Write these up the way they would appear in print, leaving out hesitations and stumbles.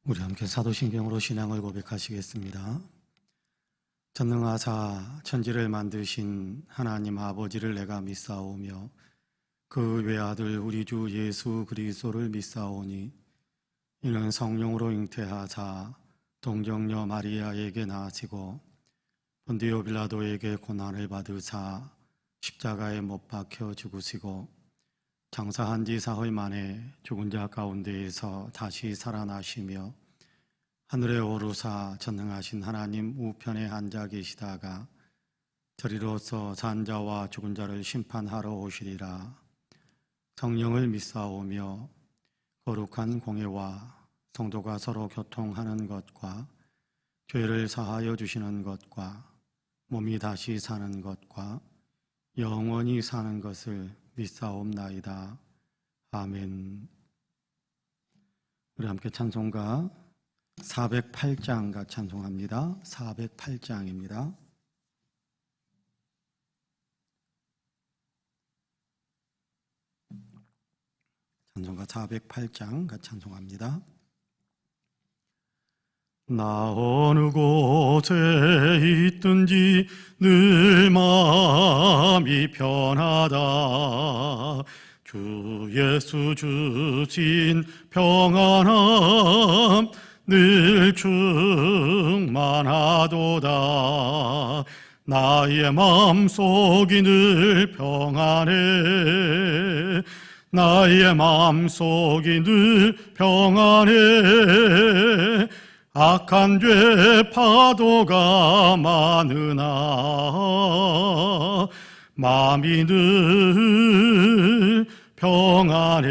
우리 함께 사도신경으로 신앙을 고백하시겠습니다. 전능하사 천지를 만드신 하나님 아버지를 내가 믿사오며 그 외아들 우리 주 예수 그리스도를 믿사오니 이는 성령으로 잉태하사 동정녀 마리아에게 나시고 본디오 빌라도에게 고난을 받으사 십자가에 못 박혀 죽으시고 장사한 지 사흘 만에 죽은 자 가운데에서 다시 살아나시며 하늘에 오르사 전능하신 하나님 우편에 앉아 계시다가 저리로서 산 자와 죽은 자를 심판하러 오시리라. 성령을 믿사오며 거룩한 공회와 성도가 서로 교통하는 것과 죄를 사하여 주시는 것과 몸이 다시 사는 것과 영원히 사는 것을 믿사옵나이다. 아멘. 우리 함께 찬송가 408장가 찬송합니다. 408장입니다. 찬송가 408장가 찬송합니다. 나 어느 곳에 있든지 늘 마음이 편하다. 주 예수 주신 평안함 늘 충만하도다. 나의 마음속이 늘 평안해. 나의 마음속이 늘 평안해. 악한 죄 파도가 많으나 마음이 늘 평안해.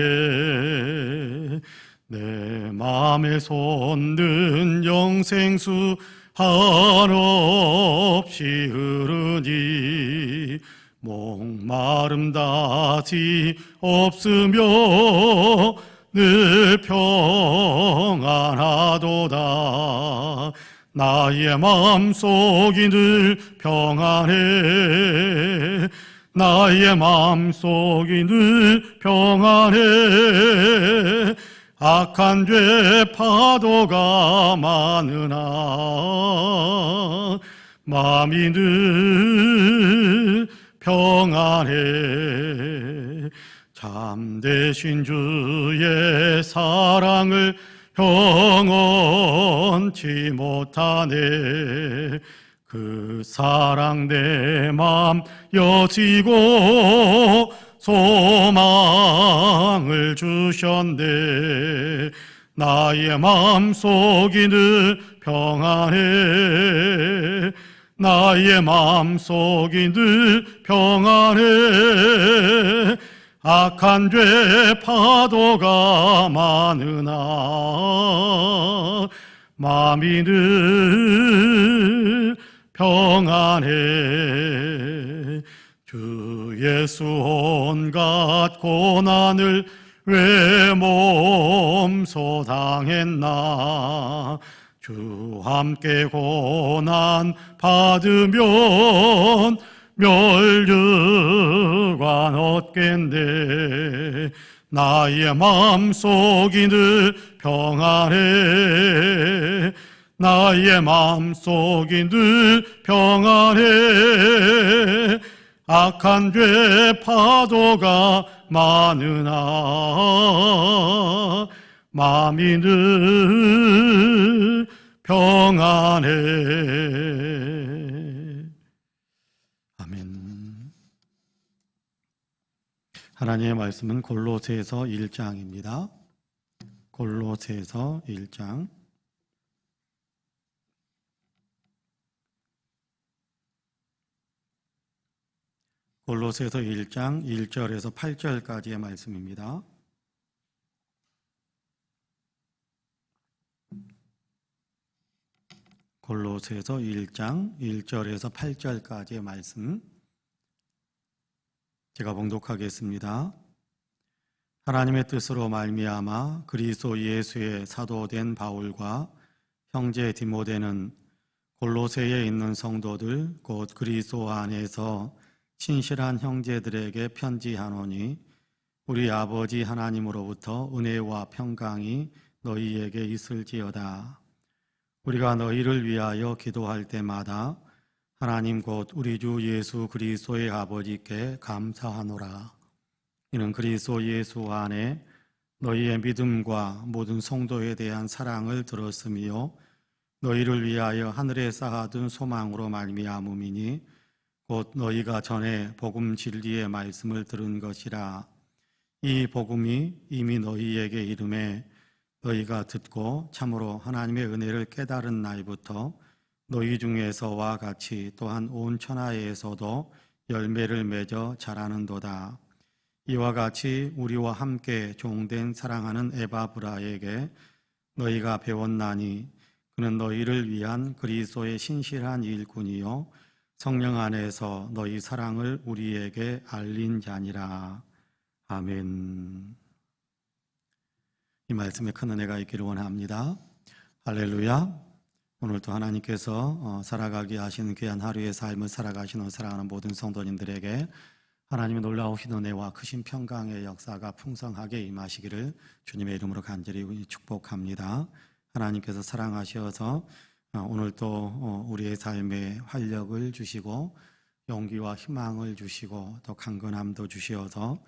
내 마음에 솟는 영생수 한없이 흐르니 목마름 다시 없으며 늘 평안하도다. 나의 마음속이 늘 평안해. 나의 마음속이 늘 평안해. 악한 죄 파도가 많으나 마음이 늘 평안해. 참되신 주의 사랑을 형언치 못하네. 그 사랑 내 맘 여시고 소망을 주셨네. 나의 마음속이 늘 평안해. 나의 마음속이 늘 평안해. 악한 죄 파도가 많으나 마음이 늘 평안해. 주 예수 온갖 고난을 왜 몸소 당했나. 주 함께 고난 받으면 멸류관 얻겠네. 나의 마음속이 늘 평안해. 나의 마음속이 늘 평안해. 악한 죄 파도가 많으나 마음이 늘 평안해. 아멘. 하나님의 말씀은 골로새서 1장입니다. 골로새서 1장. 골로새서 1장 1절에서 8절까지의 말씀입니다. 골로새서 1장 1절에서 8절까지의 말씀 제가 봉독하겠습니다. 하나님의 뜻으로 말미암아 그리스도 예수의 사도된 바울과 형제 디모데는 골로새에 있는 성도들 곧 그리스도 안에서 신실한 형제들에게 편지하노니 우리 아버지 하나님으로부터 은혜와 평강이 너희에게 있을지어다. 우리가 너희를 위하여 기도할 때마다 하나님 곧 우리 주 예수 그리스도의 아버지께 감사하노라. 이는 그리스도 예수 안에 너희의 믿음과 모든 성도에 대한 사랑을 들었으며 너희를 위하여 하늘에 쌓아둔 소망으로 말미암음이니 곧 너희가 전에 복음 진리의 말씀을 들은 것이라. 이 복음이 이미 너희에게 이름에 너희가 듣고 참으로 하나님의 은혜를 깨달은 날부터 너희 중에서와 같이 또한 온 천하에서도 열매를 맺어 자라는도다. 이와 같이 우리와 함께 종된 사랑하는 에바브라에게 너희가 배웠나니 그는 너희를 위한 그리스도의 신실한 일꾼이요 성령 안에서 너희 사랑을 우리에게 알린 자니라. 아멘. 이 말씀에 큰 은혜가 있기를 원합니다. 할렐루야. 오늘도 하나님께서 살아가게 하시는 귀한 하루의 삶을 살아가시는 사랑하는 모든 성도님들에게 하나님의 놀라우신 은혜와 크신 평강의 역사가 풍성하게 임하시기를 주님의 이름으로 간절히 축복합니다. 하나님께서 사랑하셔서 오늘도 우리의 삶에 활력을 주시고 용기와 희망을 주시고 또 강건함도 주시어서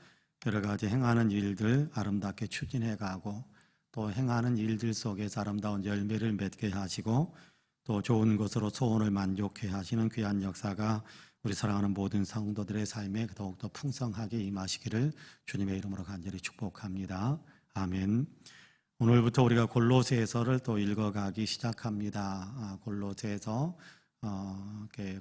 여러 가지 행하는 일들 아름답게 추진해 가고 또 행하는 일들 속에서 아름다운 열매를 맺게 하시고 또 좋은 것으로 소원을 만족해 하시는 귀한 역사가 우리 사랑하는 모든 성도들의 삶에 더욱더 풍성하게 임하시기를 주님의 이름으로 간절히 축복합니다. 아멘. 오늘부터 우리가 골로새서를 또 읽어가기 시작합니다. 골로새서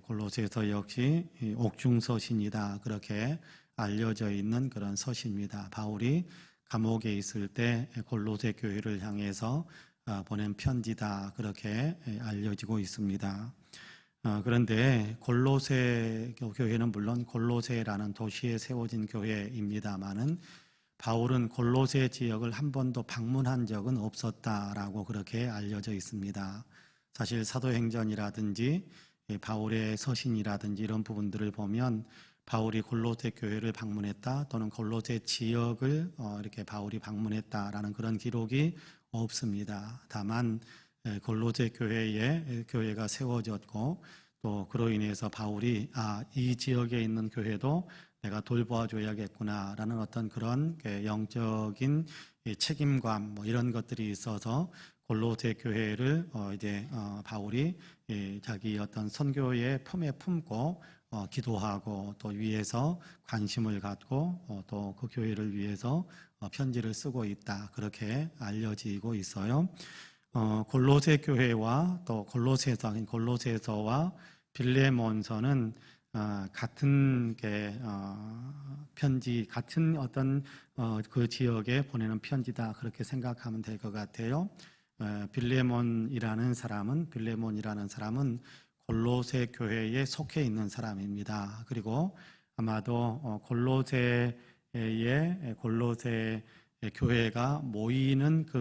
골로새서 역시 옥중서신이다 그렇게 알려져 있는 그런 서신입니다. 바울이 감옥에 있을 때 골로새 교회를 향해서 보낸 편지다 그렇게 알려지고 있습니다. 그런데 골로새 교회는 물론 골로새라는 도시에 세워진 교회입니다마는 바울은 골로새 지역을 한 번도 방문한 적은 없었다라고 그렇게 알려져 있습니다. 사실 사도행전이라든지 바울의 서신이라든지 이런 부분들을 보면 바울이 골로새 교회를 방문했다 또는 골로새 지역을 이렇게 바울이 방문했다라는 그런 기록이 없습니다. 다만 골로새 교회가 세워졌고 또 그로 인해서 바울이 이 지역에 있는 교회도 내가 돌보아줘야겠구나라는 어떤 그런 영적인 책임감 이런 것들이 있어서 골로새 교회를 바울이 자기 어떤 선교의 품에 품고 기도하고 또 위에서 관심을 갖고 또 그 교회를 위해서 편지를 쓰고 있다 그렇게 알려지고 있어요. 골로새 교회와 또 골로새서와 빌레몬서는 같은 편지, 같은 어떤 그 지역에 보내는 편지다 그렇게 생각하면 될 것 같아요. 빌레몬이라는 사람은 골로새 교회에 속해 있는 사람입니다. 그리고 아마도 골로새 교회가 모이는 그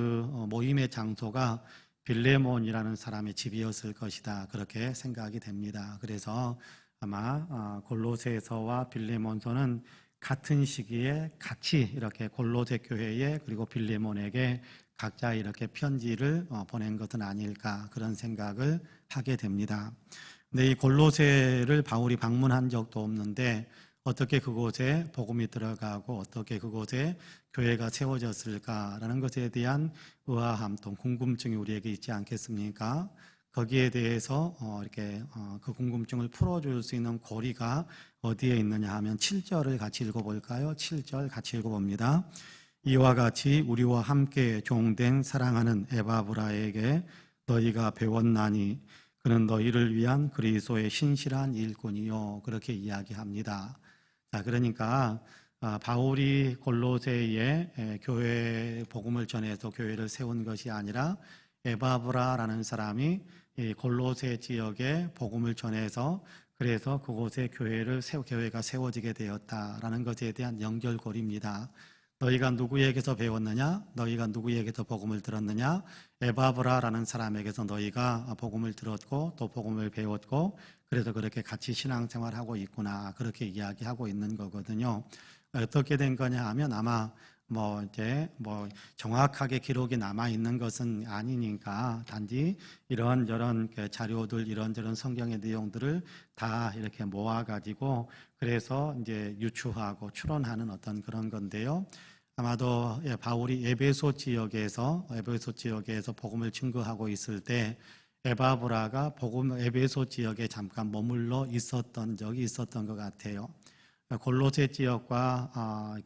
모임의 장소가 빌레몬이라는 사람의 집이었을 것이다 그렇게 생각이 됩니다. 그래서 아마 골로새서와 빌레몬서는 같은 시기에 같이 이렇게 골로새 교회에 그리고 빌레몬에게 각자 이렇게 편지를 보낸 것은 아닐까 그런 생각을 하게 됩니다. 근데 이 골로새를 바울이 방문한 적도 없는데 어떻게 그곳에 복음이 들어가고 어떻게 그곳에 교회가 세워졌을까라는 것에 대한 의아함 또 궁금증이 우리에게 있지 않겠습니까? 거기에 대해서 그 궁금증을 풀어줄 수 있는 고리가 어디에 있느냐 하면 7절을 같이 읽어볼까요? 7절 같이 읽어봅니다. 이와 같이 우리와 함께 종된 사랑하는 에바브라에게 너희가 배웠나니 그는 너희를 위한 그리스도의 신실한 일꾼이요 그렇게 이야기합니다. 자, 그러니까 바울이 골로새에 교회 복음을 전해서 교회를 세운 것이 아니라 에바브라라는 사람이 골로새 지역에 복음을 전해서 그래서 그곳에 교회가 세워지게 되었다라는 것에 대한 연결고리입니다. 너희가 누구에게서 배웠느냐? 너희가 누구에게서 복음을 들었느냐? 에바브라라는 사람에게서 너희가 복음을 들었고 또 복음을 배웠고 그래서 그렇게 같이 신앙생활하고 있구나 그렇게 이야기하고 있는 거거든요. 어떻게 된 거냐 하면 아마 이제 정확하게 기록이 남아 있는 것은 아니니까 단지 이런저런 자료들, 이런저런 성경의 내용들을 다 이렇게 모아가지고 그래서 이제 유추하고 추론하는 어떤 그런 건데요. 아마도 바울이 에베소 지역에서 복음을 증거하고 있을 때 에바브라가 에베소 지역에 잠깐 머물러 있었던 적이 있었던 것 같아요. 골로새 지역과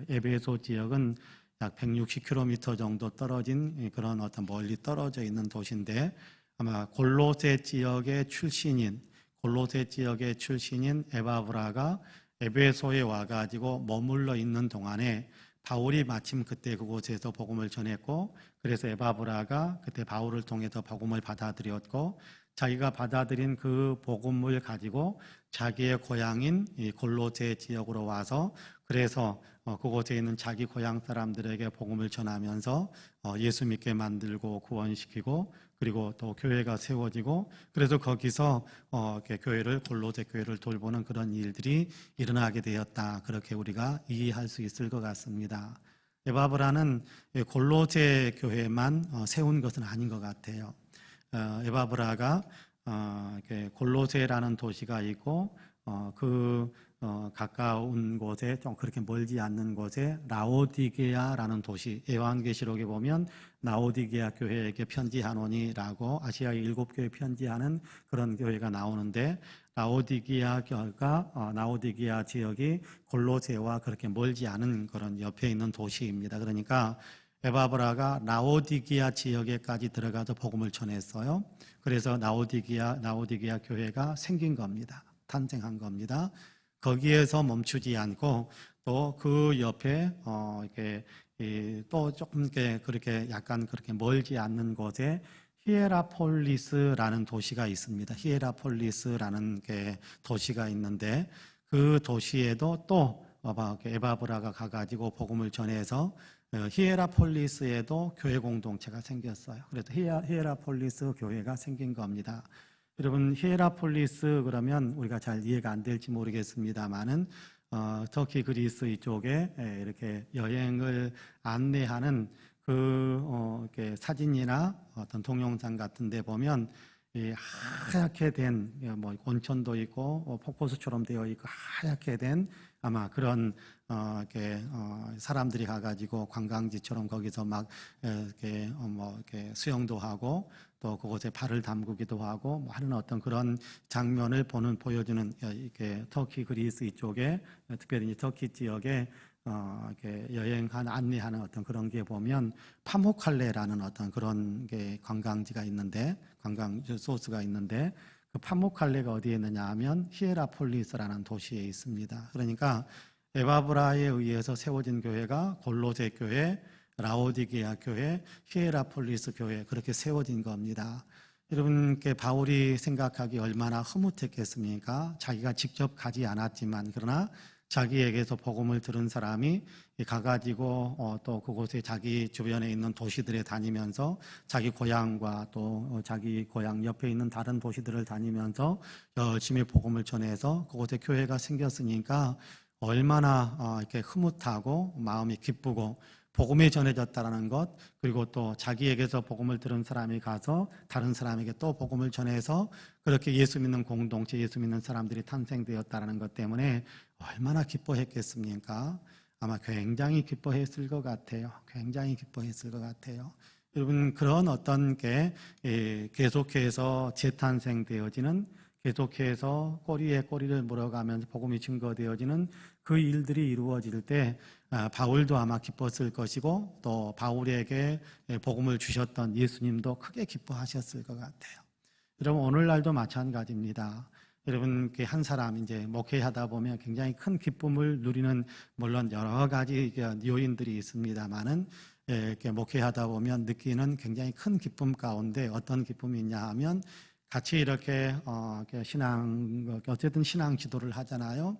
에베소 지역은 약 160km 정도 떨어진 그런 어떤 멀리 떨어져 있는 도시인데 아마 골로새 지역의 출신인 에바브라가 에베소에 와가지고 머물러 있는 동안에 바울이 마침 그때 그곳에서 복음을 전했고 그래서 에바브라가 그때 바울을 통해서 복음을 받아들였고 자기가 받아들인 그 복음을 가지고 자기의 고향인 이 골로새 지역으로 와서 그래서 그곳에 있는 자기 고향 사람들에게 복음을 전하면서 예수 믿게 만들고 구원시키고 그리고 또 교회가 세워지고 그래서 거기서 골로새 교회를 돌보는 그런 일들이 일어나게 되었다. 그렇게 우리가 이해할 수 있을 것 같습니다. 에바브라는 골로새 교회만 세운 것은 아닌 것 같아요. 에바브라가 골로새라는 도시가 있고 가까운 곳에 좀 그렇게 멀지 않는 곳에 라오디게아라는 도시, 요한계시록에 보면 라오디게아 교회에게 편지하노니라고 아시아의 7교회 편지하는 그런 교회가 나오는데 라오디게아 지역이 골로새와 그렇게 멀지 않은 그런 옆에 있는 도시입니다. 그러니까 에바브라가 라오디게아 지역에까지 들어가서 복음을 전했어요. 그래서 라오디게아 교회가 생긴 겁니다. 탄생한 겁니다. 거기에서 멈추지 않고 또 그 옆에 또 조금 그렇게 약간 그렇게 멀지 않는 곳에 히에라폴리스라는 도시가 있습니다. 히에라폴리스라는 도시가 있는데 그 도시에도 또 에바브라가 가가지고 복음을 전해서 히에라폴리스에도 교회 공동체가 생겼어요. 그래서 히에라폴리스 교회가 생긴 겁니다. 여러분 히에라폴리스 그러면 우리가 잘 이해가 안 될지 모르겠습니다만은 터키 그리스 이쪽에 이렇게 여행을 안내하는 이렇게 사진이나 어떤 동영상 같은데 보면 하얗게 된 온천도 있고 폭포수처럼 되어 있고 하얗게 된 아마 그런 사람들이 가가지고 관광지처럼 거기서 막 이렇게 수영도 하고 또 그곳에 발을 담그기도 하고 하는 어떤 그런 장면을 보여주는 이렇게 터키 그리스 이쪽에 특별히 터키 지역에 이렇게 여행한 안내하는 어떤 그런 게 보면 파무칼레라는 어떤 그런 게 관광지가 있는데 관광 소스가 있는데 그 파무칼레가 어디에 있느냐 하면 히에라폴리스라는 도시에 있습니다. 그러니까 에바브라에 의해서 세워진 교회가 골로새 교회, 라오디게아 교회, 히에라폴리스 교회 그렇게 세워진 겁니다. 여러분께 바울이 생각하기 얼마나 흐뭇했겠습니까? 자기가 직접 가지 않았지만 그러나 자기에게서 복음을 들은 사람이 가가지고 또 그곳에 자기 주변에 있는 도시들에 다니면서 자기 고향과 또 자기 고향 옆에 있는 다른 도시들을 다니면서 열심히 복음을 전해서 그곳에 교회가 생겼으니까 얼마나 이렇게 흐뭇하고 마음이 기쁘고 복음이 전해졌다는 것 그리고 또 자기에게서 복음을 들은 사람이 가서 다른 사람에게 또 복음을 전해서 그렇게 예수 믿는 공동체 예수 믿는 사람들이 탄생되었다는 것 때문에 얼마나 기뻐했겠습니까? 아마 굉장히 기뻐했을 것 같아요. 굉장히 기뻐했을 것 같아요. 여러분 그런 어떤 게 계속해서 재탄생되어지는 계속해서 꼬리에 꼬리를 물어가면서 복음이 증거되어지는 그 일들이 이루어질 때 바울도 아마 기뻤을 것이고 또 바울에게 복음을 주셨던 예수님도 크게 기뻐하셨을 것 같아요. 여러분 오늘날도 마찬가지입니다. 여러분 한 사람 이제 목회하다 보면 굉장히 큰 기쁨을 누리는 물론 여러 가지 요인들이 있습니다만은 이렇게 목회하다 보면 느끼는 굉장히 큰 기쁨 가운데 어떤 기쁨이 있냐 하면 같이 이렇게 어쨌든 신앙 지도를 하잖아요.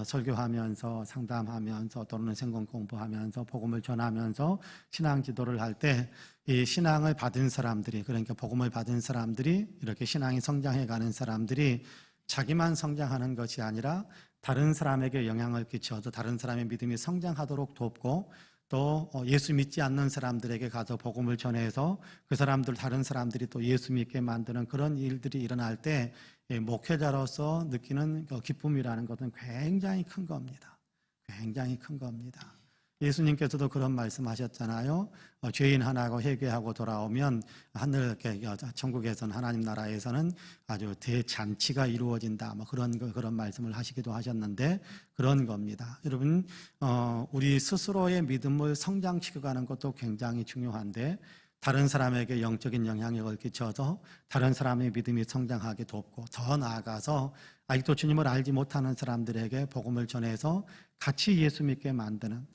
설교하면서 상담하면서 또는 성경 공부하면서 복음을 전하면서 신앙 지도를 할 때 이 신앙을 받은 사람들이 그러니까 복음을 받은 사람들이 이렇게 신앙이 성장해가는 사람들이 자기만 성장하는 것이 아니라 다른 사람에게 영향을 끼쳐서 다른 사람의 믿음이 성장하도록 돕고 또 예수 믿지 않는 사람들에게 가서 복음을 전해서 그 사람들, 다른 사람들이 또 예수 믿게 만드는 그런 일들이 일어날 때 목회자로서 느끼는 기쁨이라는 것은 굉장히 큰 겁니다. 굉장히 큰 겁니다. 예수님께서도 그런 말씀하셨잖아요. 죄인 하나가 회개하고 돌아오면 하늘 천국에서는, 하나님 나라에서는 아주 대잔치가 이루어진다. 뭐 그런 말씀을 하시기도 하셨는데 그런 겁니다. 여러분, 우리 스스로의 믿음을 성장시켜가는 것도 굉장히 중요한데, 다른 사람에게 영적인 영향력을 끼쳐서 다른 사람의 믿음이 성장하게 돕고, 더 나아가서 아직도 주님을 알지 못하는 사람들에게 복음을 전해서 같이 예수 믿게 만드는,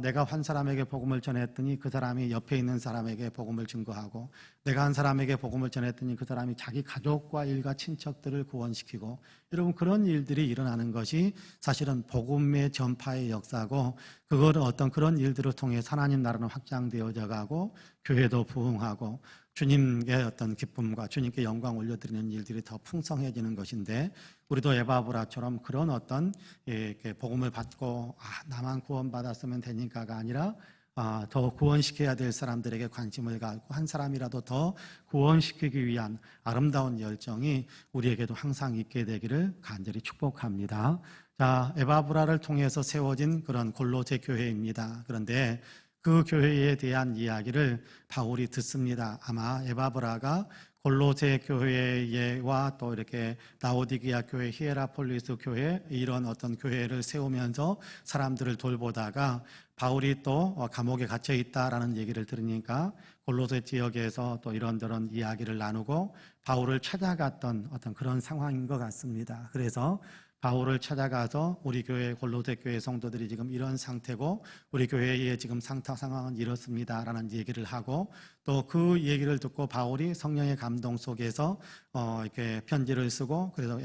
내가 한 사람에게 복음을 전했더니 그 사람이 옆에 있는 사람에게 복음을 증거하고, 내가 한 사람에게 복음을 전했더니 그 사람이 자기 가족과 일가 친척들을 구원시키고, 여러분, 그런 일들이 일어나는 것이 사실은 복음의 전파의 역사고, 그거를 어떤 그런 일들을 통해 하나님 나라는 확장되어져 가고 교회도 부흥하고 주님의 어떤 기쁨과 주님께 영광 올려드리는 일들이 더 풍성해지는 것인데, 우리도 에바브라처럼 그런 어떤 복음을 받고 나만 구원받았으면 되니까가 아니라 더 구원시켜야 될 사람들에게 관심을 갖고 한 사람이라도 더 구원시키기 위한 아름다운 열정이 우리에게도 항상 있게 되기를 간절히 축복합니다. 자, 에바브라를 통해서 세워진 그런 골로새 교회입니다. 그런데 그 교회에 대한 이야기를 바울이 듣습니다. 아마 에바브라가 골로새 교회와 또 이렇게 라오디게아 교회, 히에라폴리스 교회, 이런 어떤 교회를 세우면서 사람들을 돌보다가 바울이 또 감옥에 갇혀 있다라는 얘기를 들으니까 골로새 지역에서 또 이런저런 이야기를 나누고 바울을 찾아갔던 어떤 그런 상황인 것 같습니다. 그래서 바울을 찾아가서 우리 교회, 골로새 교회 성도들이 지금 이런 상태고 우리 교회의 지금 상황은 이렇습니다 라는 얘기를 하고, 또 그 얘기를 듣고 바울이 성령의 감동 속에서 이렇게 편지를 쓰고, 그래서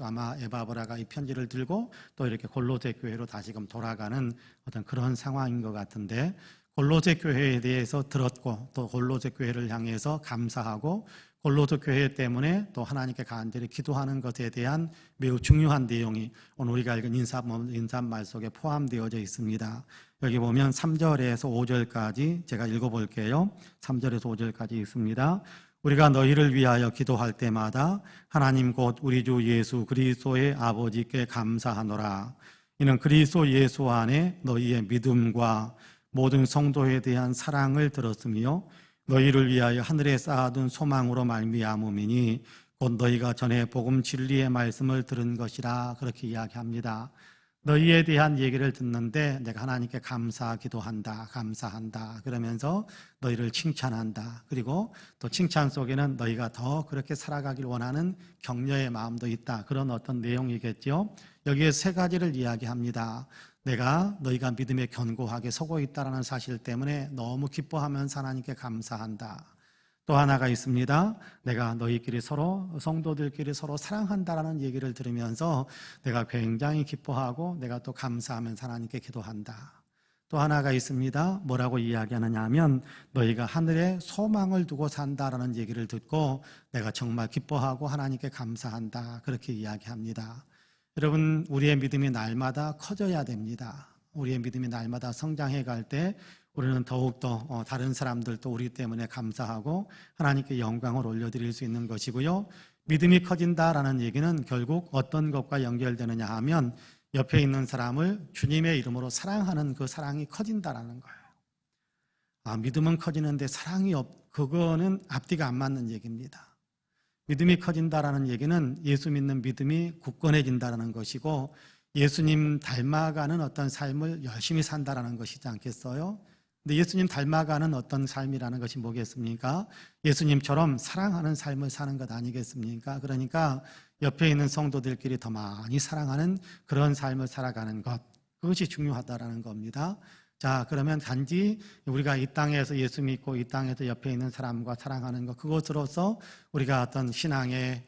아마 에바브라가 이 편지를 들고 또 이렇게 골로새 교회로 다시금 돌아가는 어떤 그런 상황인 것 같은데, 골로새 교회에 대해서 들었고 또 골로새 교회를 향해서 감사하고 골로새 교회 때문에 또 하나님께 간절히 기도하는 것에 대한 매우 중요한 내용이 오늘 우리가 읽은 인사말 속에 포함되어져 있습니다. 여기 보면 3절에서 5절까지 제가 읽어볼게요. 3절에서 5절까지 있습니다. 우리가 너희를 위하여 기도할 때마다 하나님 곧 우리 주 예수 그리스도의 아버지께 감사하노라. 이는 그리스도 예수 안에 너희의 믿음과 모든 성도에 대한 사랑을 들었으며 너희를 위하여 하늘에 쌓아둔 소망으로 말미암음이니 곧 너희가 전에 복음 진리의 말씀을 들은 것이라. 그렇게 이야기합니다. 너희에 대한 얘기를 듣는데 내가 하나님께 감사한다 그러면서 너희를 칭찬한다. 그리고 또 칭찬 속에는 너희가 더 그렇게 살아가길 원하는 격려의 마음도 있다. 그런 어떤 내용이겠죠. 여기에 세 가지를 이야기합니다. 너희가 믿음에 견고하게 서고 있다는 사실 때문에 너무 기뻐하면서 하나님께 감사한다. 또 하나가 있습니다. 내가 너희끼리 서로, 성도들끼리 서로 사랑한다라는 얘기를 들으면서 내가 굉장히 기뻐하고 내가 또 감사하면서 하나님께 기도한다. 또 하나가 있습니다. 뭐라고 이야기하느냐 하면 너희가 하늘에 소망을 두고 산다라는 얘기를 듣고 내가 정말 기뻐하고 하나님께 감사한다. 그렇게 이야기합니다. 여러분, 우리의 믿음이 날마다 커져야 됩니다. 우리의 믿음이 날마다 성장해 갈 때 우리는 더욱더 다른 사람들도 우리 때문에 감사하고 하나님께 영광을 올려드릴 수 있는 것이고요. 믿음이 커진다라는 얘기는 결국 어떤 것과 연결되느냐 하면 옆에 있는 사람을 주님의 이름으로 사랑하는 그 사랑이 커진다라는 거예요. 믿음은 커지는데 그거는 앞뒤가 안 맞는 얘기입니다. 믿음이 커진다라는 얘기는 예수 믿는 믿음이 굳건해진다는 것이고 예수님 닮아가는 어떤 삶을 열심히 산다라는 것이지 않겠어요? 근데 예수님 닮아가는 어떤 삶이라는 것이 뭐겠습니까? 예수님처럼 사랑하는 삶을 사는 것 아니겠습니까? 그러니까 옆에 있는 성도들끼리 더 많이 사랑하는 그런 삶을 살아가는 것, 그것이 중요하다라는 겁니다. 자, 그러면 단지 우리가 이 땅에서 예수 믿고 이 땅에서 옆에 있는 사람과 사랑하는 것, 그것으로서 우리가 어떤 신앙에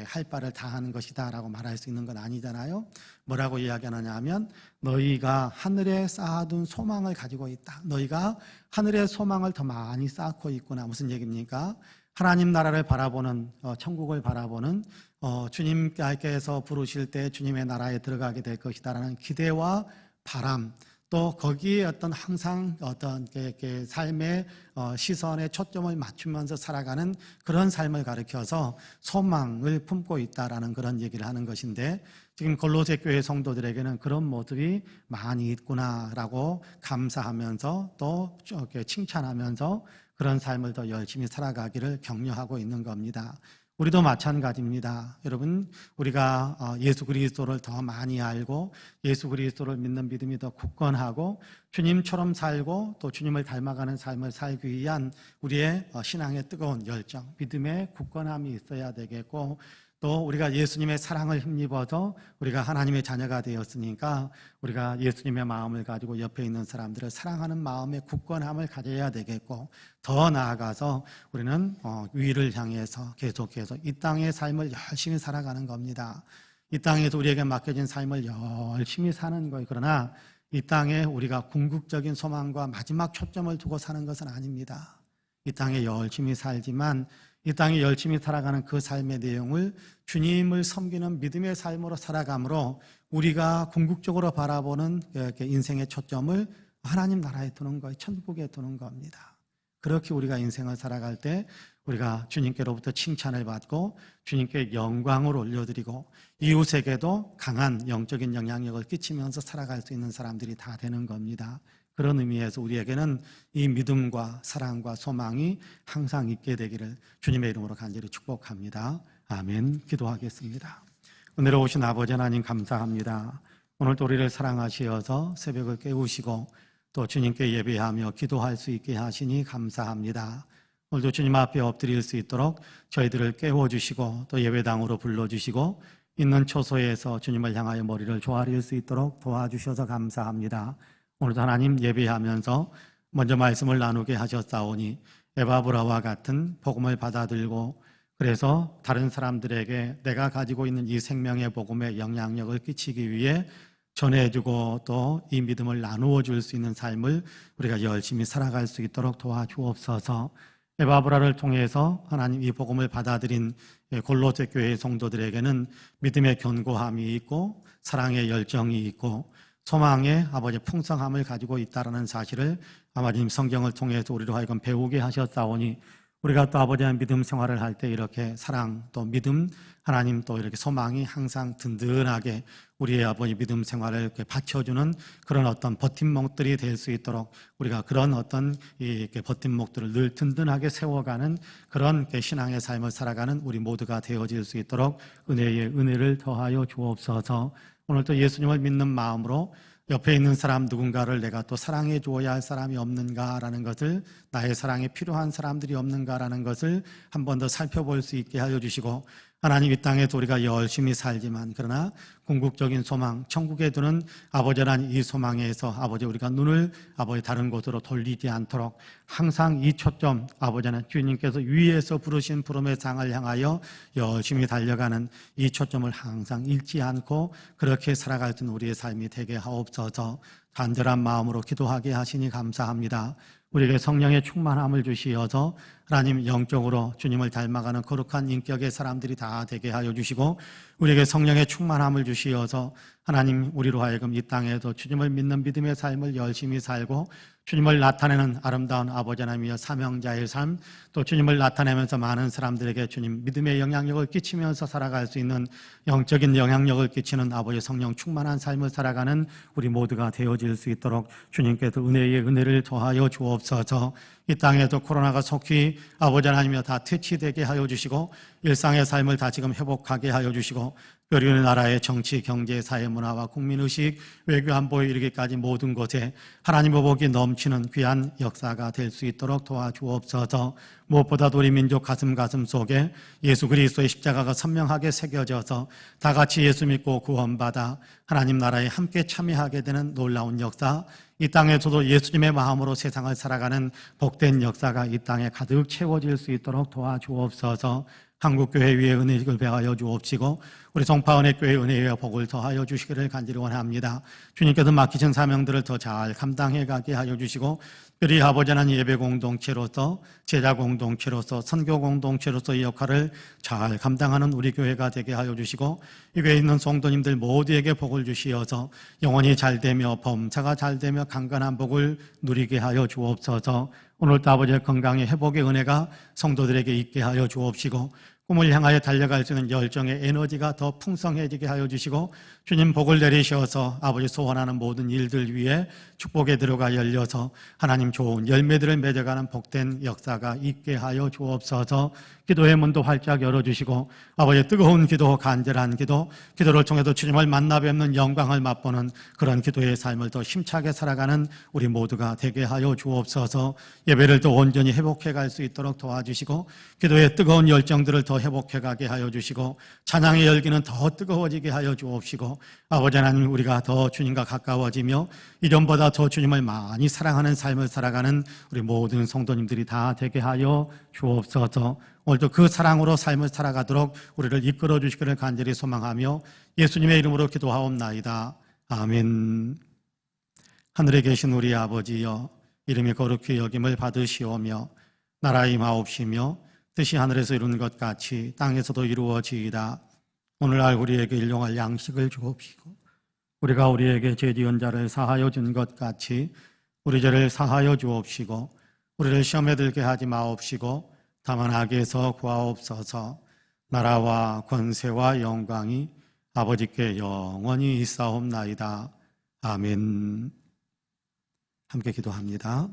할 바를 다하는 것이다라고 말할 수 있는 건 아니잖아요. 뭐라고 이야기하느냐 하면 너희가 하늘에 쌓아둔 소망을 가지고 있다. 너희가 하늘의 소망을 더 많이 쌓고 있구나. 무슨 얘기입니까? 하나님 나라를 바라보는, 천국을 바라보는, 주님께서 부르실 때 주님의 나라에 들어가게 될 것이다라는 기대와 바람, 또 거기에 어떤 항상 어떤 삶의 시선에 초점을 맞추면서 살아가는 그런 삶을 가르쳐서 소망을 품고 있다라는 그런 얘기를 하는 것인데, 지금 골로새 교회 성도들에게는 그런 모습이 많이 있구나라고 감사하면서 또 칭찬하면서 그런 삶을 더 열심히 살아가기를 격려하고 있는 겁니다. 우리도 마찬가지입니다. 여러분, 우리가 예수 그리스도를 더 많이 알고 예수 그리스도를 믿는 믿음이 더 굳건하고 주님처럼 살고 또 주님을 닮아가는 삶을 살기 위한 우리의 신앙의 뜨거운 열정, 믿음의 굳건함이 있어야 되겠고, 또 우리가 예수님의 사랑을 힘입어서 우리가 하나님의 자녀가 되었으니까 우리가 예수님의 마음을 가지고 옆에 있는 사람들을 사랑하는 마음의 굳건함을 가져야 되겠고, 더 나아가서 우리는 위를 향해서 계속해서 이 땅의 삶을 열심히 살아가는 겁니다. 이 땅에서 우리에게 맡겨진 삶을 열심히 사는 거예요. 그러나 이 땅에 우리가 궁극적인 소망과 마지막 초점을 두고 사는 것은 아닙니다. 이 땅에 열심히 살지만 이 땅에 열심히 살아가는 그 삶의 내용을 주님을 섬기는 믿음의 삶으로 살아감으로 우리가 궁극적으로 바라보는 인생의 초점을 하나님 나라에 두는 거예요. 천국에 두는 겁니다. 그렇게 우리가 인생을 살아갈 때 우리가 주님께로부터 칭찬을 받고 주님께 영광을 올려드리고 이웃에게도 강한 영적인 영향력을 끼치면서 살아갈 수 있는 사람들이 다 되는 겁니다. 그런 의미에서 우리에게는 이 믿음과 사랑과 소망이 항상 있게 되기를 주님의 이름으로 간절히 축복합니다. 아멘. 기도하겠습니다. 은혜로 오신 아버지 하나님 감사합니다. 오늘도 우리를 사랑하시어서 새벽을 깨우시고 또 주님께 예배하며 기도할 수 있게 하시니 감사합니다. 오늘도 주님 앞에 엎드릴 수 있도록 저희들을 깨워주시고 또 예배당으로 불러주시고 있는 처소에서 주님을 향하여 머리를 조아릴 수 있도록 도와주셔서 감사합니다. 오늘도 하나님 예배하면서 먼저 말씀을 나누게 하셨사오니 에바브라와 같은 복음을 받아들고 그래서 다른 사람들에게 내가 가지고 있는 이 생명의 복음에 영향력을 끼치기 위해 전해주고 또 이 믿음을 나누어 줄 수 있는 삶을 우리가 열심히 살아갈 수 있도록 도와주옵소서. 에바브라를 통해서 하나님 이 복음을 받아들인 골로새 교회의 성도들에게는 믿음의 견고함이 있고 사랑의 열정이 있고 소망의 아버지 풍성함을 가지고 있다는 사실을 아버님 성경을 통해서 우리로 하여금 배우게 하셨사오니 우리가 또 아버지의 믿음 생활을 할 때 이렇게 사랑 또 믿음 하나님 또 이렇게 소망이 항상 든든하게 우리의 아버지 믿음 생활을 이렇게 받쳐주는 그런 어떤 버팀목들이 될 수 있도록 우리가 그런 어떤 이렇게 버팀목들을 늘 든든하게 세워가는 그런 신앙의 삶을 살아가는 우리 모두가 되어질 수 있도록 은혜의 은혜를 더하여 주옵소서. 오늘 또 예수님을 믿는 마음으로 옆에 있는 사람 누군가를 내가 또 사랑해 주어야 할 사람이 없는가라는 것을, 나의 사랑이 필요한 사람들이 없는가라는 것을 한 번 더 살펴볼 수 있게 하여 주시고, 하나님 이 땅에서 우리가 열심히 살지만 그러나 궁극적인 소망 천국에 두는 아버지란 이 소망에서 아버지 우리가 눈을 아버지 다른 곳으로 돌리지 않도록 항상 이 초점 아버지는 주님께서 위에서 부르신 부름의 상을 향하여 열심히 달려가는 이 초점을 항상 잃지 않고 그렇게 살아갈 수 있는 우리의 삶이 되게 하옵소서. 간절한 마음으로 기도하게 하시니 감사합니다. 우리에게 성령의 충만함을 주시어서 하나님 영적으로 주님을 닮아가는 거룩한 인격의 사람들이 다 되게 하여 주시고 우리에게 성령의 충만함을 주시어서 하나님 우리로 하여금 이 땅에서 주님을 믿는 믿음의 삶을 열심히 살고 주님을 나타내는 아름다운 아버지 하나님이여 사명자의 삶, 또 주님을 나타내면서 많은 사람들에게 주님 믿음의 영향력을 끼치면서 살아갈 수 있는 영적인 영향력을 끼치는 아버지 성령 충만한 삶을 살아가는 우리 모두가 되어질 수 있도록 주님께서 은혜의 은혜를 더하여 주옵소서. 이 땅에도 코로나가 속히 아버지 하나님이여 다 퇴치되게 하여 주시고 일상의 삶을 다 지금 회복하게 하여 주시고 우리 나라의 정치, 경제, 사회, 문화와 국민의식, 외교, 안보에 이르기까지 모든 곳에 하나님의 복이 넘치는 귀한 역사가 될 수 있도록 도와주옵소서. 무엇보다도 우리 민족 가슴 속에 예수 그리스도의 십자가가 선명하게 새겨져서 다 같이 예수 믿고 구원받아 하나님 나라에 함께 참여하게 되는 놀라운 역사, 이 땅에서도 예수님의 마음으로 세상을 살아가는 복된 역사가 이 땅에 가득 채워질 수 있도록 도와주옵소서. 한국교회 위에 은혜를 베하여 주옵시고 우리 송파은혜교회 은혜와 복을 더하여 주시기를 간절히 원합니다. 주님께서 맡기신 사명들을 더 잘 감당해 가게 하여 주시고, 특별히 아버지 하나님 예배 공동체로서, 제자 공동체로서, 선교 공동체로서 이 역할을 잘 감당하는 우리 교회가 되게 하여 주시고, 이 교회에 있는 성도님들 모두에게 복을 주시어서 영혼이 잘되며 범사가 잘되며 강건한 복을 누리게 하여 주옵소서. 오늘도 아버지의 건강의 회복의 은혜가 성도들에게 있게 하여 주옵시고, 꿈을 향하여 달려갈 수 있는 열정의 에너지가 더 풍성해지게 하여 주시고, 주님 복을 내리셔서 아버지 소원하는 모든 일들 위에 축복의 들어가 열려서 하나님 좋은 열매들을 맺어가는 복된 역사가 있게 하여 주옵소서. 기도의 문도 활짝 열어주시고, 아버지의 뜨거운 기도, 간절한 기도, 기도를 통해서 주님을 만나 뵙는 영광을 맛보는 그런 기도의 삶을 더 힘차게 살아가는 우리 모두가 되게 하여 주옵소서. 예배를 더 온전히 회복해 갈 수 있도록 도와주시고, 기도의 뜨거운 열정들을 더 회복해 가게 하여 주시고, 찬양의 열기는 더 뜨거워지게 하여 주옵시고, 아버지 하나님 우리가 더 주님과 가까워지며 이전보다 더 주님을 많이 사랑하는 삶을 살아가는 우리 모든 성도님들이 다 되게 하여 주옵소서. 오늘도 그 사랑으로 삶을 살아가도록 우리를 이끌어 주시기를 간절히 소망하며 예수님의 이름으로 기도하옵나이다. 아멘. 하늘에 계신 우리 아버지여, 이름이 거룩히 여김을 받으시오며 나라의 임하옵시며 뜻이 하늘에서 이루는 것 같이 땅에서도 이루어지이다. 오늘날 우리에게 일용할 양식을 주옵시고, 우리가 우리에게 죄 지은 자를 사하여 준 것 같이 우리 죄를 사하여 주옵시고, 우리를 시험에 들게 하지 마옵시고 다만 악에서 구하옵소서. 나라와 권세와 영광이 아버지께 영원히 있사옵나이다. 아멘. 함께 기도합니다.